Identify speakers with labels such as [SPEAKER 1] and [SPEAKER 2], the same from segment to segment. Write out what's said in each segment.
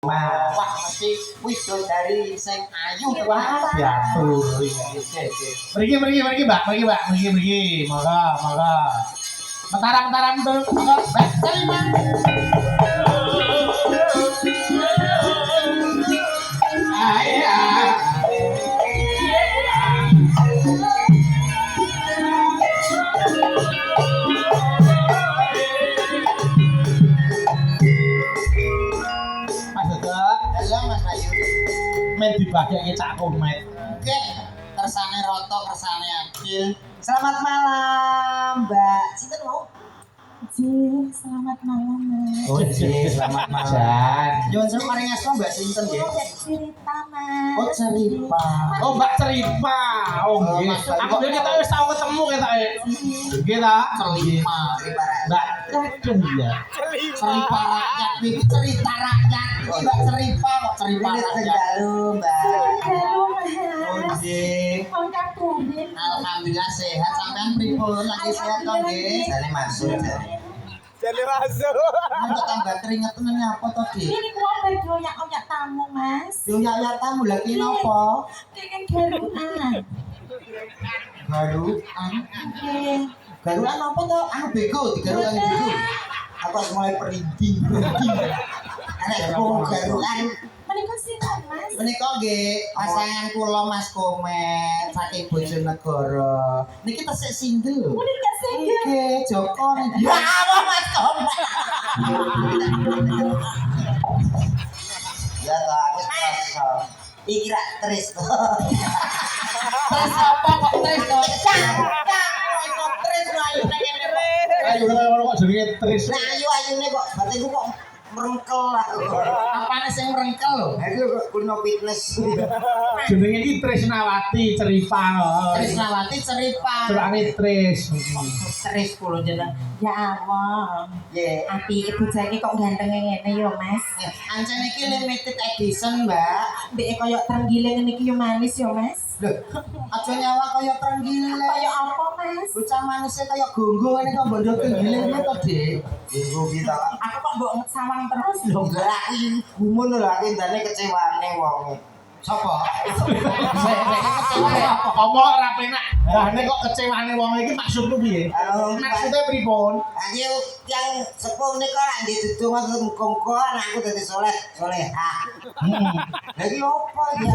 [SPEAKER 1] Wah, mesti widodari sing ayu
[SPEAKER 2] Wah,
[SPEAKER 1] ya.
[SPEAKER 2] Pergi, Mbak. Moga. Mataram dulu. Moga, Mbak. Terima. Mas Dodo,
[SPEAKER 1] Halo Mas Ayu.
[SPEAKER 2] men dibageke cak komet.
[SPEAKER 1] Oke, kersane roto, kersane adil.
[SPEAKER 3] Selamat malam, Mbak. Sinten mau?
[SPEAKER 4] Selamat malam, Mas.
[SPEAKER 3] Oh, selamat malam.
[SPEAKER 2] Jan.
[SPEAKER 1] Nyuwun sewu mari ngaso Mbak sinten nggih?
[SPEAKER 4] Cerita, Mas.
[SPEAKER 1] Oh, Ceripa.
[SPEAKER 2] Oh, Mbak Ceripa. Oh, nggih.
[SPEAKER 1] Mas Ceripa.
[SPEAKER 2] Aku dhewe kita wis tau ketemu ketoke. Nggih ta?
[SPEAKER 1] Ceripa.
[SPEAKER 2] Mbak. Aduh ya.
[SPEAKER 1] Ceripa rakyat iki cerita rakyat. Iki Mbak Ceripa kok Ceripa
[SPEAKER 3] Ini
[SPEAKER 1] rakyat.
[SPEAKER 3] Tegalu, Mbak.
[SPEAKER 4] Halo,
[SPEAKER 1] Oh,
[SPEAKER 4] Mas.
[SPEAKER 1] nggih.
[SPEAKER 4] Mau tumben.
[SPEAKER 1] Alhamdulillah sehat, sampean pripun? Lagi sehat to nggih?
[SPEAKER 3] Jane masuk, Jane.
[SPEAKER 1] Kok tambah keringet tenan apa to, Dik?
[SPEAKER 4] Ini kuwi berdoyak tamu, Mas.
[SPEAKER 1] Yo ya tamu lagi napa?
[SPEAKER 4] Pengen garuan.
[SPEAKER 1] Garukan.
[SPEAKER 4] Nggih.
[SPEAKER 1] Garukan apa to? Anu bego, digarukan bego. Aku harus mulai perinding. Anak garukan.
[SPEAKER 4] Menika sinten, Mas?
[SPEAKER 1] Menika nggih pasangan kula Mas Komet saking Bojonegoro. Niki tesih single lho.
[SPEAKER 4] Menika single.
[SPEAKER 1] Nggih, Joko niki. Ya apa Mas Komet?
[SPEAKER 3] Ya toh, aku kerasa. Iki rak tris toh.
[SPEAKER 1] Terus apa kok tres to? Kok tres ayu nek kene kok.
[SPEAKER 2] Ayo kok jenenge Tris.
[SPEAKER 3] Nah, ayu-ayune kok batinku kok merengkel lah.
[SPEAKER 1] Apane sing merengkel lho?
[SPEAKER 3] Aku kok kulino fitness.
[SPEAKER 2] Jenenge iki Trisnawati Ceripa.
[SPEAKER 1] Trisnawati Ceripa.
[SPEAKER 2] Celane Tris.
[SPEAKER 1] Tris kula jeneng.
[SPEAKER 4] Ya Allah.
[SPEAKER 3] Ye.
[SPEAKER 4] Api ibu jaki kok ganteng ngene yo, Mas.
[SPEAKER 1] Ancen iki limited edition, Mbak.
[SPEAKER 4] Mbek kaya trenggiling niki yo manis yo, Mas.
[SPEAKER 1] Lho, aja nyawa kaya trenggile.
[SPEAKER 4] Kaya apa, Mas?
[SPEAKER 1] Bocah manusia kaya gonggo ngene kok mbok trenggile ngene to, Dik.
[SPEAKER 3] Minggu kita.
[SPEAKER 4] Aku kok mbok sawang terus lho.
[SPEAKER 3] Lah iki gumun lho aku ndane kecewane wong.
[SPEAKER 1] Sapa?
[SPEAKER 2] Apa ora penak. Lah nek kok kecewane wong iki maksudmu piye? Maksudnya pripun?
[SPEAKER 3] Ayo yang sepuh nika lak ndek dudung terus muga-muga anakku dadi solehah. Lagi opo ya?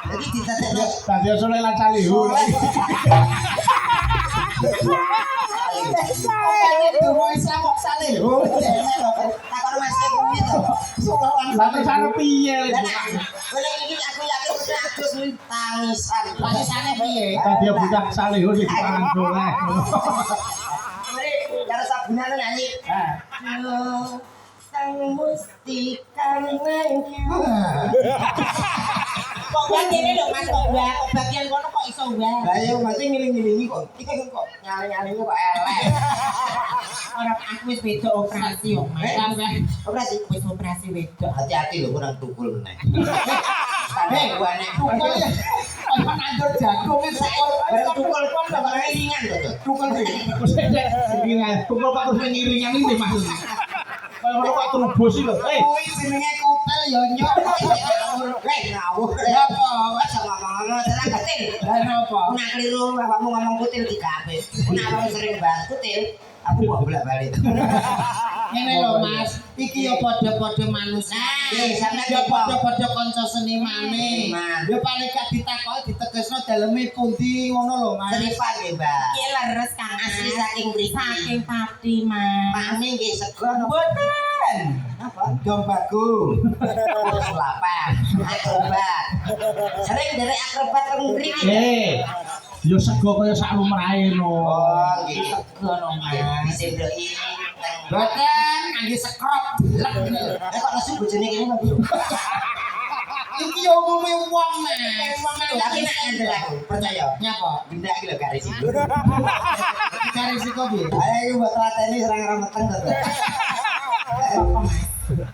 [SPEAKER 3] Lagi ditatekno
[SPEAKER 2] Dadi sole lan calihu.
[SPEAKER 1] Donga Islam kok saleh.
[SPEAKER 3] takon masih kuwi to.
[SPEAKER 2] Lah terus piye?
[SPEAKER 3] Boleh iki aku yakin udah adus tangisan.
[SPEAKER 1] Tangisane piye?
[SPEAKER 2] Dadi budak salihu sing dipangan soleh.
[SPEAKER 3] Karo sabunan nyanyi. Aduh, sang musti
[SPEAKER 4] Kok ngene lho, Mas kok wae kok bagian kono kok iso wae.
[SPEAKER 3] Lah yo mesti ngiling-ngilingi kok. Iki kok nyali-nyali kok elek.
[SPEAKER 4] Ora aku wis beda operasi yo, Mas.
[SPEAKER 3] Operasi
[SPEAKER 4] Wis operasi wedok.
[SPEAKER 3] hati-hati lho kurang tukul meneh.
[SPEAKER 1] Hei,
[SPEAKER 3] Wane
[SPEAKER 1] tukul ya. Apa nandur jagung wis
[SPEAKER 3] bareng tukul kon bareng ngiringan to.
[SPEAKER 1] tukul piye?
[SPEAKER 2] Iringan, tukul kok terus ngiringan iki maksudnya. Kaya ngono kok trubus iki lho.
[SPEAKER 1] Kuwi jenenge kutel ya nyok.
[SPEAKER 3] Lek ngawur.
[SPEAKER 1] Ya apa?
[SPEAKER 3] Wes ngomong-ngomong tenan ketil.
[SPEAKER 1] Lah napa?
[SPEAKER 3] Nak keliru bapakmu ngomong kutil digawe. Nak kamu sering bahas kutil, aku mau bolak-balik.
[SPEAKER 1] Ngene lho Mas, iki ya padha-padha manusia.
[SPEAKER 3] Nggih, sampeyan
[SPEAKER 1] ya
[SPEAKER 3] apa?
[SPEAKER 1] padha-padha kanca senimane.
[SPEAKER 3] Seniman.
[SPEAKER 1] Ya paling gak ditakoki ditegesno daleme pundi ngono lho Mas.
[SPEAKER 3] Seripa nggih, Mbak.
[SPEAKER 4] Iki leres Kang.
[SPEAKER 3] Asli saking mriki.
[SPEAKER 4] Saking pati, Mas.
[SPEAKER 3] Mami nggih sego napa?
[SPEAKER 1] Mboten.
[SPEAKER 3] Apa?
[SPEAKER 1] Dom bagu.
[SPEAKER 3] Lapan. Akrobat. Sering derek akrobat teng mriki.
[SPEAKER 2] Yo sego kaya sak lumrahe no.
[SPEAKER 3] Oh, nggih.
[SPEAKER 4] Sego no, Mas.
[SPEAKER 3] Disendoki teng.
[SPEAKER 1] Mboten ngangge sekrop.
[SPEAKER 3] Kok nesu bojone kene kok.
[SPEAKER 1] Iki yo umume wong Mas.
[SPEAKER 3] Tapi nek ngandel aku, percaya.
[SPEAKER 1] Nyapa?
[SPEAKER 3] Benda iki lho garis iki.
[SPEAKER 1] Cari risiko piye?
[SPEAKER 3] Ayo mbok tlateni serang remeteng to.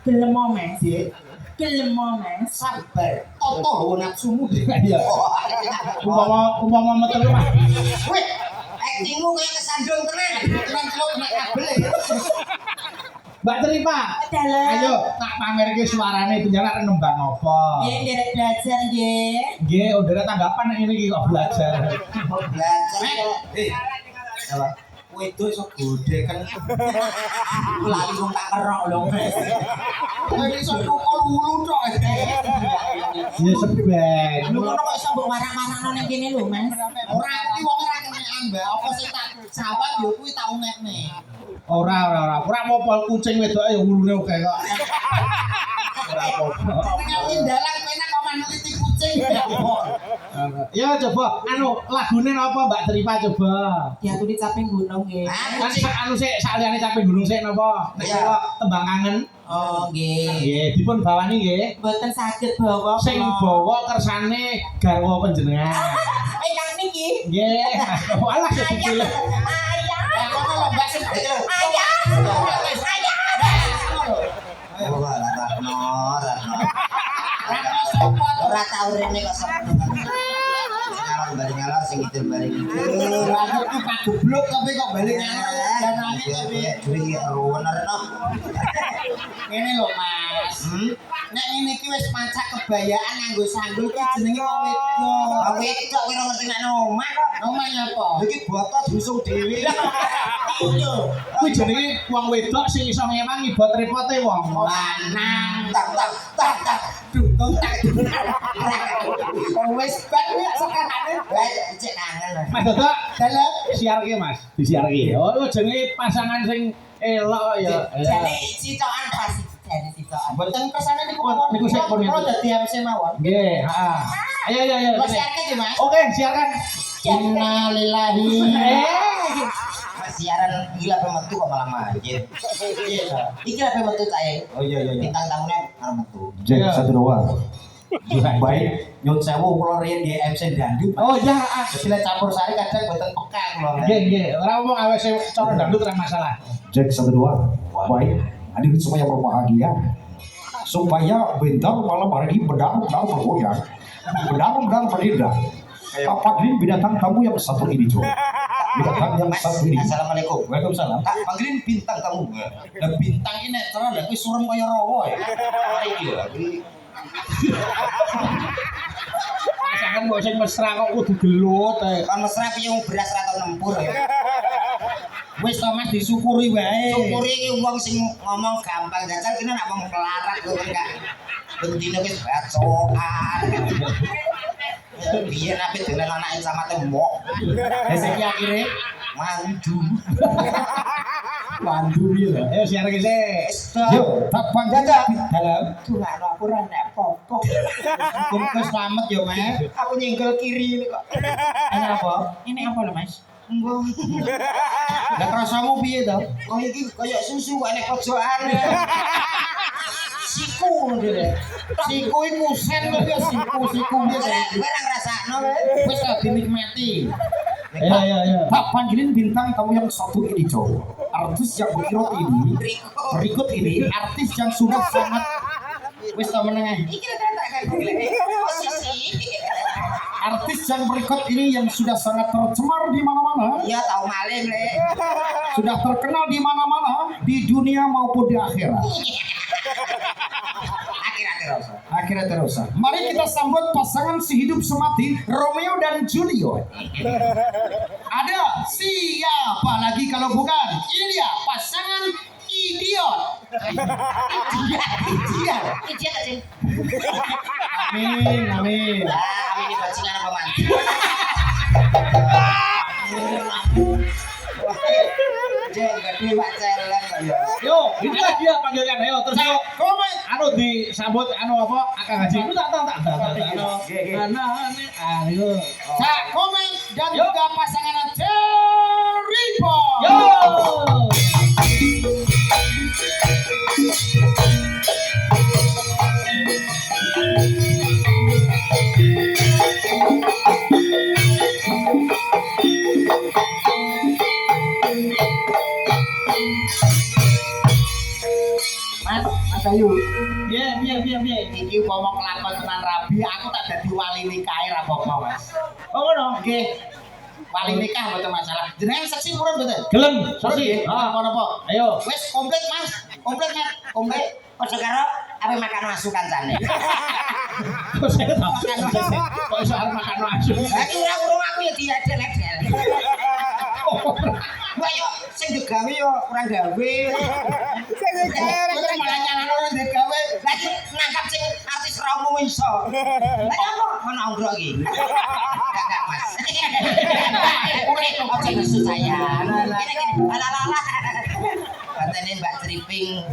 [SPEAKER 4] Gelem mo, Mas.
[SPEAKER 3] Dik,
[SPEAKER 4] Gelem mo, Mas.
[SPEAKER 3] sabar.
[SPEAKER 1] Toto hawa nafsumu deh.
[SPEAKER 2] Ya. Umpama metu Mas.
[SPEAKER 3] Wih, aktingmu kayak kesandung tenan.
[SPEAKER 1] Tenan celuk nek kabel.
[SPEAKER 2] Mbak Tripa.
[SPEAKER 4] Dalam.
[SPEAKER 2] Ayo tak pamerke suarane penjara nembang apa?
[SPEAKER 4] Nggih, nderek belajar nggih.
[SPEAKER 2] Nggih, udah tanggapan ini iki kok belajar.
[SPEAKER 3] Belajar kok.
[SPEAKER 1] Apa?
[SPEAKER 3] Wedok iso gede kan. Lali wong tak kerok lho.
[SPEAKER 2] Kowe iso tukul wulu tok. Ya sebet.
[SPEAKER 4] Lu kok iso mbok marah-marahno ning kene lho, Mas.
[SPEAKER 2] Ora ngerti wong ora kenekan, Mbak. Apa sing tak jawab yo kuwi tak unekne. Ora mopol kucing wedoke ya wulune oke kok. Ora apa-apa.
[SPEAKER 4] Ngerti dalang penak kok maneliti kucing.
[SPEAKER 2] Ya coba anu lagune napa Mbak Tripa coba.
[SPEAKER 4] Ya aku dicaping gunung nggih.
[SPEAKER 2] Kan anu sik saliyane capek gunung sik napa? Nek
[SPEAKER 3] Iya.
[SPEAKER 2] tembang kangen.
[SPEAKER 4] Oh nggih.
[SPEAKER 2] Nggih, dipun bawani nggih.
[SPEAKER 4] Mboten saged bawa
[SPEAKER 2] Sing bawa kersane garwa panjenengan.
[SPEAKER 4] Ingkang niki.
[SPEAKER 2] Nggih. Walah sepile.
[SPEAKER 4] Ayah.
[SPEAKER 2] Kono lho Mbak sing
[SPEAKER 4] Ayah. Ayah.
[SPEAKER 3] Oh, Ratno.
[SPEAKER 2] Ratno sapa?
[SPEAKER 3] Ora tau rene kok sapa. Ngalor balik ngalor sing ngidul balik ngidul.
[SPEAKER 2] Aku tuh Pak goblok tapi kok balik ngalor dan nanti tapi
[SPEAKER 3] Duwi ruwener no.
[SPEAKER 2] ngene lho Mas. Nek ngene iki wis macak kebayaan nganggo sanggul ki jenenge wong wedok.
[SPEAKER 3] Wong wedok kowe ora ngerti nek omah kok.
[SPEAKER 2] Omah apa?
[SPEAKER 3] Iki botot diusung dhewe.
[SPEAKER 4] Iya.
[SPEAKER 2] Kuwi jenenge wong wedok sing iso ngewangi bot repote wong lanang.
[SPEAKER 3] Tak tak tak tak.
[SPEAKER 2] Dutung tak. Wis ban sekarane.
[SPEAKER 3] Wes cek kangen.
[SPEAKER 2] Mas Dodok, dalem siarke Mas. Disiarke. Oh, jenenge pasangan sing elok ya.
[SPEAKER 4] Jadi citokan pas jadi citokan.
[SPEAKER 2] Mboten kesane niku sik pun.
[SPEAKER 4] Kalau dadi MC mawon.
[SPEAKER 2] Nggih, heeh. Ayo.
[SPEAKER 4] Mas siarke nggih, Mas.
[SPEAKER 2] Oke, siarkan. Innalillahi.
[SPEAKER 3] Siaran gila pemetu kok malah manjit. Iki lah pemetu cae.
[SPEAKER 1] Oh iya.
[SPEAKER 3] Bintang tamunya arep metu.
[SPEAKER 1] Jack satu dua.
[SPEAKER 3] Baik, nyun sewu kula riyen di MC Dangdut.
[SPEAKER 2] Oh iya,
[SPEAKER 3] Dadi lek campur sari kadang boten peka kula.
[SPEAKER 2] nggih. Ora omong awake cara dangdut ora masalah.
[SPEAKER 1] Jack satu dua. Baik, hadir supaya berbahagia. Supaya bintang malam hari ini benar-benar bergoyang. Benar-benar berindah. Panggilin binatang tamu yang satu ini coba. Binatang yang satu ini.
[SPEAKER 3] Assalamualaikum.
[SPEAKER 1] Waalaikumsalam.
[SPEAKER 3] Tak panggilin bintang tamu.
[SPEAKER 2] Lah bintang iki nek terus lha kuwi surem kaya rawa ya.
[SPEAKER 3] Iki lho.
[SPEAKER 2] Masakan kok sing mesra kok kudu gelut ae.
[SPEAKER 3] Kan mesra piye wong beras ra tau nempur.
[SPEAKER 2] Wis to Mas disyukuri wae.
[SPEAKER 3] Syukuri iki wong sing ngomong gampang jajal kene nek wong melarat kok enggak. Bendino wis bacokan. Biyen ape dolan anake sama tembok.
[SPEAKER 2] Lah saiki akhire
[SPEAKER 3] Mandu.
[SPEAKER 2] mandu iki lho. Ayo siarke sik.
[SPEAKER 1] Yuk, tak panggil dalam.
[SPEAKER 4] Dungakno aku ora nek apa-apa.
[SPEAKER 2] Kumpul selamat ya, Mas.
[SPEAKER 4] Aku nyenggol kiri ini kok.
[SPEAKER 2] Ini apa?
[SPEAKER 4] Ini apa lho, Mas?
[SPEAKER 3] Enggak.
[SPEAKER 2] Lah rasamu piye to?
[SPEAKER 3] Kok iki kaya susu kok nek pojokan.
[SPEAKER 2] Siku dhewe. Siku iku sen kok ya siku
[SPEAKER 3] Kowe ora ngrasakno kowe.
[SPEAKER 2] wis tak dinikmati.
[SPEAKER 1] Ya. Tak panggilin bintang tamu yang satu ini coba. Artis yang berikut ini artis yang sudah sangat
[SPEAKER 2] Wis tak menengah.
[SPEAKER 3] Iki tak kayak posisi.
[SPEAKER 1] artis yang berikut ini yang sudah sangat tercemar di mana-mana,
[SPEAKER 3] Iya tahu maling le.
[SPEAKER 1] sudah terkenal di mana-mana di dunia maupun di akhirat. Akhirnya terus. Mari kita sambut pasangan sehidup semati Romeo dan Julio. Ada siapa lagi kalau bukan ini dia pasangan idiot.
[SPEAKER 3] Idiot aja.
[SPEAKER 2] Amin.
[SPEAKER 3] Ah, kami ini bajingan apa mantu? Jangan gede Pak Celeng ya.
[SPEAKER 2] Yo, inilah dia panggilan. Ayo terus yuk.
[SPEAKER 1] Komen.
[SPEAKER 2] Anu disambut anu apa? Akang Haji. Ku tak. Ayo.
[SPEAKER 1] Cak komen dan
[SPEAKER 2] Yuk.
[SPEAKER 1] juga pasangan Cherry Boy.
[SPEAKER 2] Yo.
[SPEAKER 4] Mas Ayu.
[SPEAKER 2] Piye.
[SPEAKER 3] Iki umpama kelakon tenan rabi, aku tak dadi wali nikah ra apa-apa, Mas.
[SPEAKER 2] Oh ngono.
[SPEAKER 3] Nggih. Wali nikah mboten masalah. Jenengan seksi purun mboten?
[SPEAKER 2] Gelem, sasi.
[SPEAKER 3] Ah, apa-apa.
[SPEAKER 2] Ayo.
[SPEAKER 3] Wis komplit, Mas. Komplit Nek, komplit. Padha karo ape makan asu kancane.
[SPEAKER 2] Kok saya tak kok iso arep makan asu.
[SPEAKER 3] Lah iki ora urung aku ya diadel-adel. Mbak yo sing digawe yo kurang gawe. Sing digawe ora malah nyalano ora digawe. Lah nangkap sing artis romo iso. Lah apa ana anggrok iki? Kakak Mas. Urip kok nesu saya. Gini. Alah. Katanya Mbak Triping.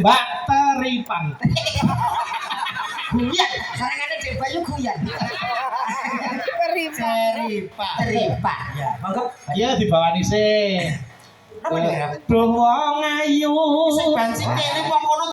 [SPEAKER 2] Mbak Teripang.
[SPEAKER 3] Guyan, sarangane Dek Bayu guyan. Teripa. Ya, monggo.
[SPEAKER 2] Iya dibawani sih.
[SPEAKER 3] Apa ya?
[SPEAKER 2] Duh wong ayu.
[SPEAKER 3] Sing bancing kene wong ngono